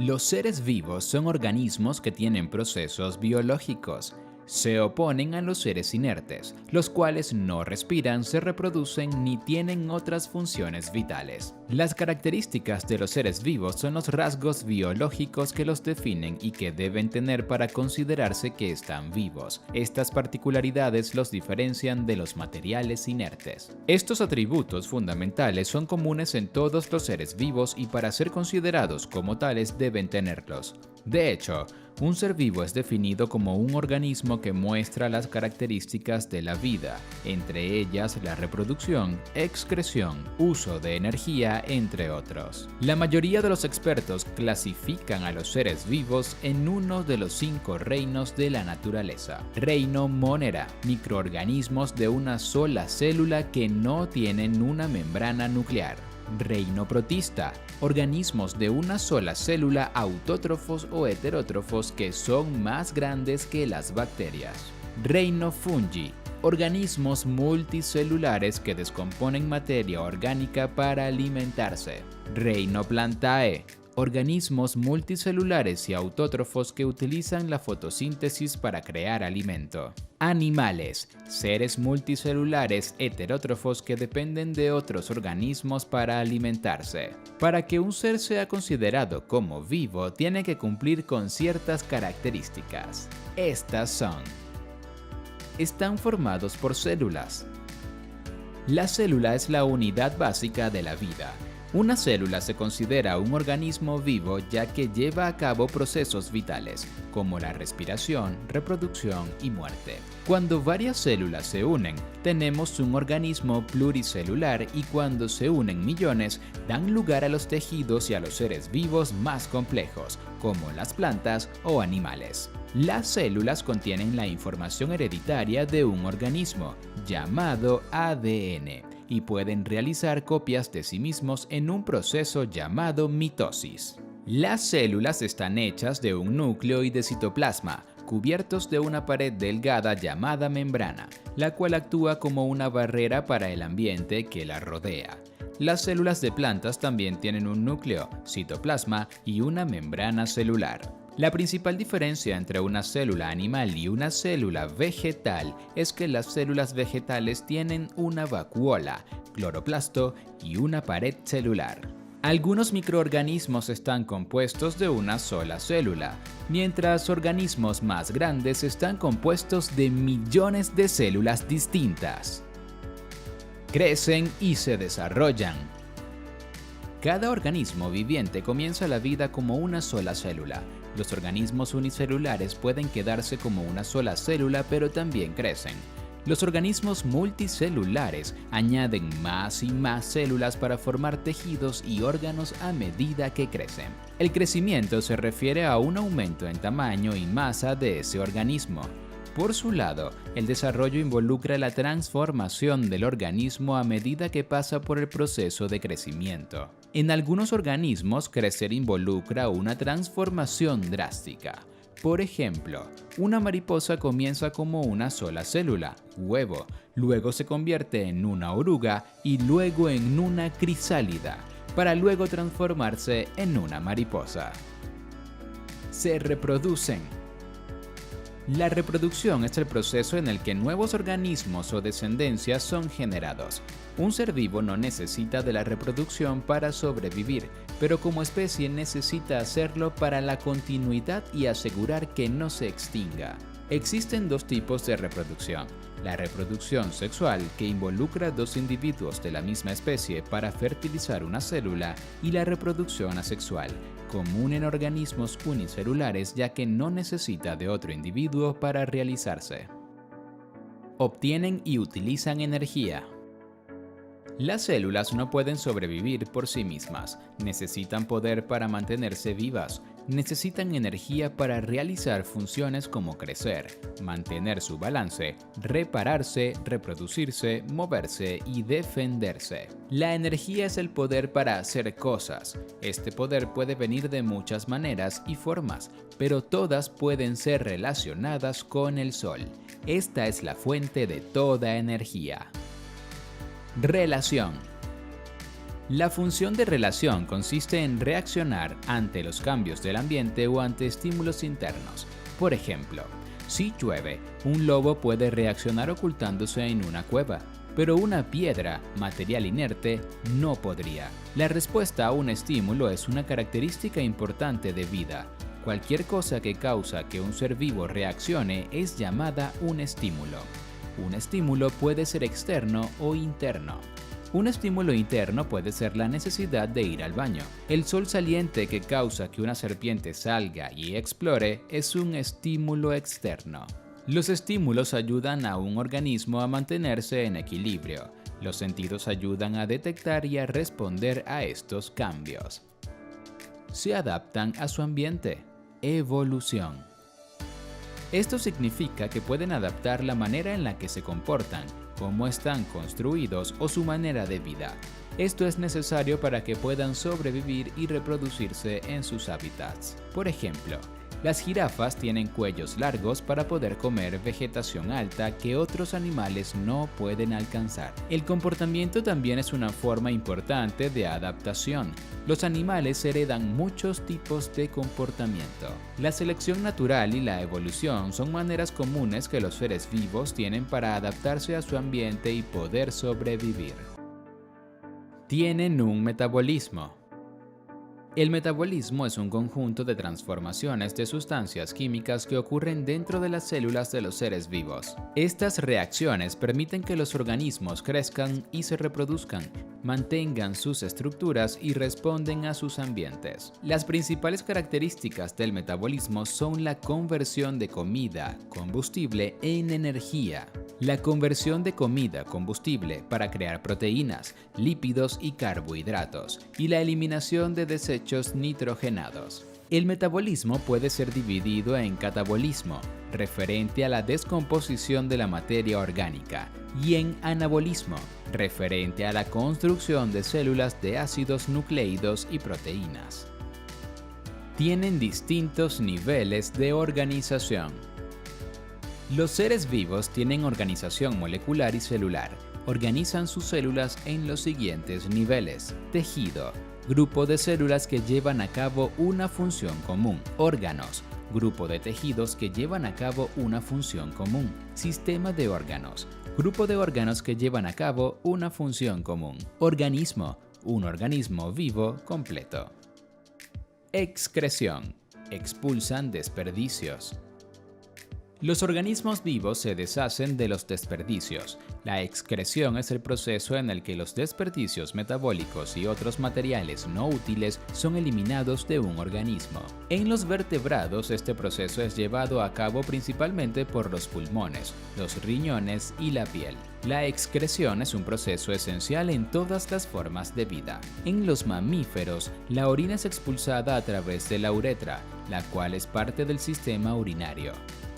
Los seres vivos son organismos que tienen procesos biológicos. Se oponen a los seres inertes, los cuales no respiran, se reproducen ni tienen otras funciones vitales. Las características de los seres vivos son los rasgos biológicos que los definen y que deben tener para considerarse que están vivos. Estas particularidades los diferencian de los materiales inertes. Estos atributos fundamentales son comunes en todos los seres vivos y para ser considerados como tales deben tenerlos. De hecho, un ser vivo es definido como un organismo que muestra las características de la vida, entre ellas la reproducción, excreción, uso de energía, entre otros. La mayoría de los expertos clasifican a los seres vivos en uno de los 5 reinos de la naturaleza. Reino Monera, microorganismos de una sola célula que no tienen una membrana nuclear. Reino protista, organismos de una sola célula autótrofos o heterótrofos que son más grandes que las bacterias. Reino fungi, organismos multicelulares que descomponen materia orgánica para alimentarse. Reino plantae, organismos multicelulares y autótrofos que utilizan la fotosíntesis para crear alimento. Animales, seres multicelulares heterótrofos que dependen de otros organismos para alimentarse. Para que un ser sea considerado como vivo, tiene que cumplir con ciertas características. Estas son: están formados por células. La célula es la unidad básica de la vida. Una célula se considera un organismo vivo ya que lleva a cabo procesos vitales, como la respiración, reproducción y muerte. Cuando varias células se unen, tenemos un organismo pluricelular y cuando se unen millones, dan lugar a los tejidos y a los seres vivos más complejos, como las plantas o animales. Las células contienen la información hereditaria de un organismo, llamado ADN. Y pueden realizar copias de sí mismos en un proceso llamado mitosis. Las células están hechas de un núcleo y de citoplasma, cubiertos de una pared delgada llamada membrana, la cual actúa como una barrera para el ambiente que la rodea. Las células de plantas también tienen un núcleo, citoplasma y una membrana celular. La principal diferencia entre una célula animal y una célula vegetal es que las células vegetales tienen una vacuola, cloroplasto y una pared celular. Algunos microorganismos están compuestos de una sola célula, mientras organismos más grandes están compuestos de millones de células distintas. Crecen y se desarrollan. Cada organismo viviente comienza la vida como una sola célula. Los organismos unicelulares pueden quedarse como una sola célula, pero también crecen. Los organismos multicelulares añaden más y más células para formar tejidos y órganos a medida que crecen. El crecimiento se refiere a un aumento en tamaño y masa de ese organismo. Por su lado, el desarrollo involucra la transformación del organismo a medida que pasa por el proceso de crecimiento. En algunos organismos, crecer involucra una transformación drástica. Por ejemplo, una mariposa comienza como una sola célula, huevo, luego se convierte en una oruga y luego en una crisálida, para luego transformarse en una mariposa. Se reproducen. La reproducción es el proceso en el que nuevos organismos o descendencias son generados. Un ser vivo no necesita de la reproducción para sobrevivir, pero como especie necesita hacerlo para la continuidad y asegurar que no se extinga. Existen 2 tipos de reproducción: la reproducción sexual, que involucra 2 individuos de la misma especie para fertilizar una célula, y la reproducción asexual, común en organismos unicelulares ya que no necesita de otro individuo para realizarse. Obtienen y utilizan energía. Las células no pueden sobrevivir por sí mismas, necesitan poder para mantenerse vivas, necesitan energía para realizar funciones como crecer, mantener su balance, repararse, reproducirse, moverse y defenderse. La energía es el poder para hacer cosas. Este poder puede venir de muchas maneras y formas, pero todas pueden ser relacionadas con el Sol. Esta es la fuente de toda energía. Relación. La función de relación consiste en reaccionar ante los cambios del ambiente o ante estímulos internos. Por ejemplo, si llueve, un lobo puede reaccionar ocultándose en una cueva, pero una piedra, material inerte, no podría. La respuesta a un estímulo es una característica importante de vida. Cualquier cosa que causa que un ser vivo reaccione es llamada un estímulo. Un estímulo puede ser externo o interno. Un estímulo interno puede ser la necesidad de ir al baño. El sol saliente que causa que una serpiente salga y explore es un estímulo externo. Los estímulos ayudan a un organismo a mantenerse en equilibrio. Los sentidos ayudan a detectar y a responder a estos cambios. Se adaptan a su ambiente. Evolución. Esto significa que pueden adaptar la manera en la que se comportan, cómo están construidos o su manera de vida. Esto es necesario para que puedan sobrevivir y reproducirse en sus hábitats. Por ejemplo, las jirafas tienen cuellos largos para poder comer vegetación alta que otros animales no pueden alcanzar. El comportamiento también es una forma importante de adaptación. Los animales heredan muchos tipos de comportamiento. La selección natural y la evolución son maneras comunes que los seres vivos tienen para adaptarse a su ambiente y poder sobrevivir. Tienen un metabolismo. El metabolismo es un conjunto de transformaciones de sustancias químicas que ocurren dentro de las células de los seres vivos. Estas reacciones permiten que los organismos crezcan y se reproduzcan, mantengan sus estructuras y responden a sus ambientes. Las principales características del metabolismo son la conversión de comida, combustible en energía. La conversión de comida, combustible para crear proteínas, lípidos y carbohidratos, y la eliminación de desechos nitrogenados. El metabolismo puede ser dividido en catabolismo, referente a la descomposición de la materia orgánica, y en anabolismo, referente a la construcción de células de ácidos nucleídos y proteínas. Tienen distintos niveles de organización. Los seres vivos tienen organización molecular y celular. Organizan sus células en los siguientes niveles: tejido, grupo de células que llevan a cabo una función común; órganos, grupo de tejidos que llevan a cabo una función común; sistema de órganos, grupo de órganos que llevan a cabo una función común; organismo, un organismo vivo completo. Excreción, expulsan desperdicios. Los organismos vivos se deshacen de los desperdicios. La excreción es el proceso en el que los desperdicios metabólicos y otros materiales no útiles son eliminados de un organismo. En los vertebrados, este proceso es llevado a cabo principalmente por los pulmones, los riñones y la piel. La excreción es un proceso esencial en todas las formas de vida. En los mamíferos, la orina es expulsada a través de la uretra, la cual es parte del sistema urinario.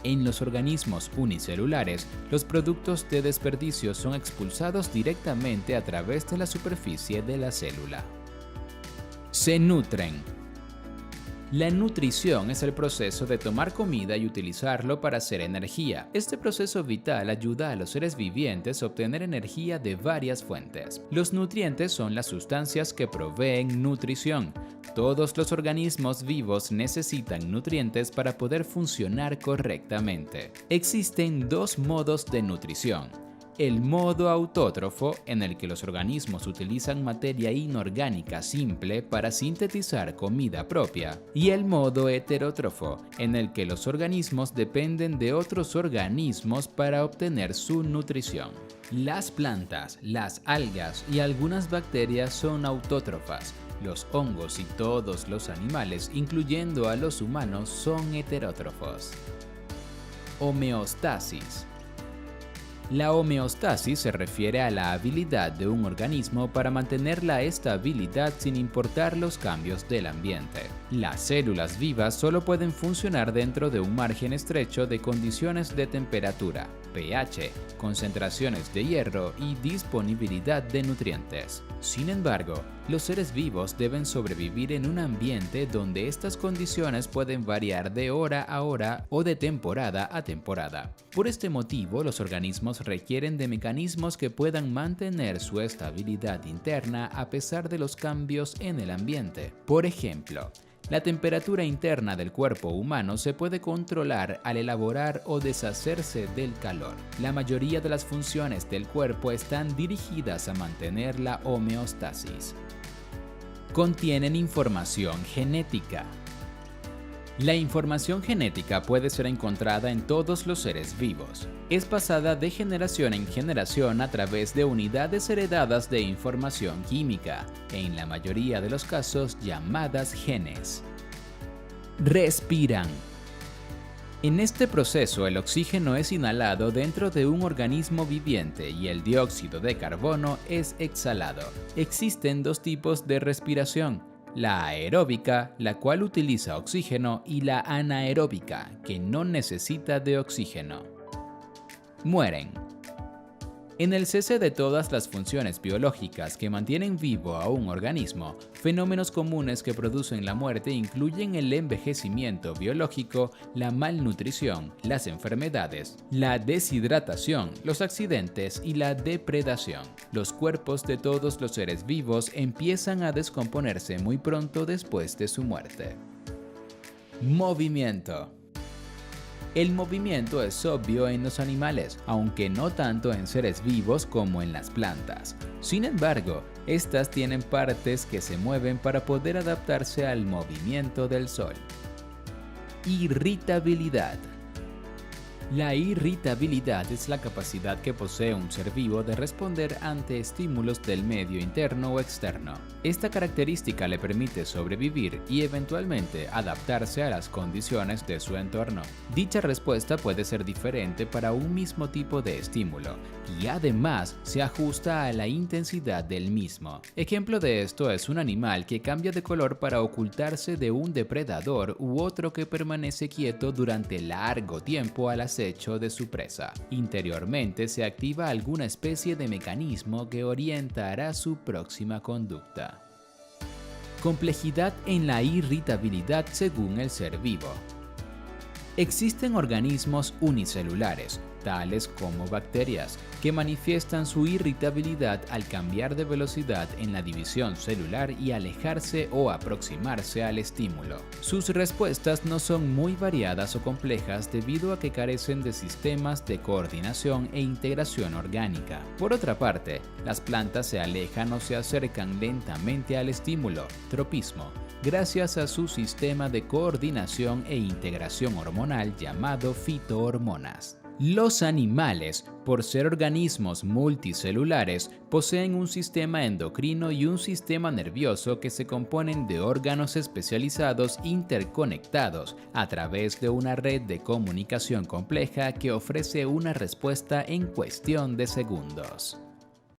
En los organismos unicelulares, los productos de desperdicio son expulsados directamente a través de la superficie de la célula. Se nutren. La nutrición es el proceso de tomar comida y utilizarlo para hacer energía. Este proceso vital ayuda a los seres vivientes a obtener energía de varias fuentes. Los nutrientes son las sustancias que proveen nutrición. Todos los organismos vivos necesitan nutrientes para poder funcionar correctamente. Existen dos modos de nutrición: el modo autótrofo, en el que los organismos utilizan materia inorgánica simple para sintetizar comida propia, y el modo heterótrofo, en el que los organismos dependen de otros organismos para obtener su nutrición. Las plantas, las algas y algunas bacterias son autótrofas. Los hongos y todos los animales, incluyendo a los humanos, son heterótrofos. Homeostasis. La homeostasis se refiere a la habilidad de un organismo para mantener la estabilidad sin importar los cambios del ambiente. Las células vivas solo pueden funcionar dentro de un margen estrecho de condiciones de temperatura, pH, concentraciones de hierro y disponibilidad de nutrientes. Sin embargo, Los seres vivos deben sobrevivir en un ambiente donde estas condiciones pueden variar de hora a hora o de temporada a temporada. Por este motivo, los organismos requieren de mecanismos que puedan mantener su estabilidad interna a pesar de los cambios en el ambiente. Por ejemplo, la temperatura interna del cuerpo humano se puede controlar al elaborar o deshacerse del calor. La mayoría de las funciones del cuerpo están dirigidas a mantener la homeostasis. Contienen información genética. La información genética puede ser encontrada en todos los seres vivos. Es pasada de generación en generación a través de unidades heredadas de información química, en la mayoría de los casos llamadas genes. Respiran. En este proceso, el oxígeno es inhalado dentro de un organismo viviente y el dióxido de carbono es exhalado. Existen dos tipos de respiración: la aeróbica, la cual utiliza oxígeno, y la anaeróbica, que no necesita de oxígeno. Mueren. En el cese de todas las funciones biológicas que mantienen vivo a un organismo, fenómenos comunes que producen la muerte incluyen el envejecimiento biológico, la malnutrición, las enfermedades, la deshidratación, los accidentes y la depredación. Los cuerpos de todos los seres vivos empiezan a descomponerse muy pronto después de su muerte. Movimiento. El movimiento es obvio en los animales, aunque no tanto en seres vivos como en las plantas. Sin embargo, estas tienen partes que se mueven para poder adaptarse al movimiento del sol. Irritabilidad. La irritabilidad es la capacidad que posee un ser vivo de responder ante estímulos del medio interno o externo. Esta característica le permite sobrevivir y eventualmente adaptarse a las condiciones de su entorno. Dicha respuesta puede ser diferente para un mismo tipo de estímulo y además se ajusta a la intensidad del mismo. Ejemplo de esto es un animal que cambia de color para ocultarse de un depredador u otro que permanece quieto durante largo tiempo al acecho de su presa. Interiormente se activa alguna especie de mecanismo que orientará su próxima conducta. Complejidad en la irritabilidad según el ser vivo. Existen organismos unicelulares, tales como bacterias, que manifiestan su irritabilidad al cambiar de velocidad en la división celular y alejarse o aproximarse al estímulo. Sus respuestas no son muy variadas o complejas debido a que carecen de sistemas de coordinación e integración orgánica. Por otra parte, las plantas se alejan o se acercan lentamente al estímulo, tropismo, gracias a su sistema de coordinación e integración hormonal llamado fitohormonas. Los animales, por ser organismos multicelulares, poseen un sistema endocrino y un sistema nervioso que se componen de órganos especializados interconectados a través de una red de comunicación compleja que ofrece una respuesta en cuestión de segundos.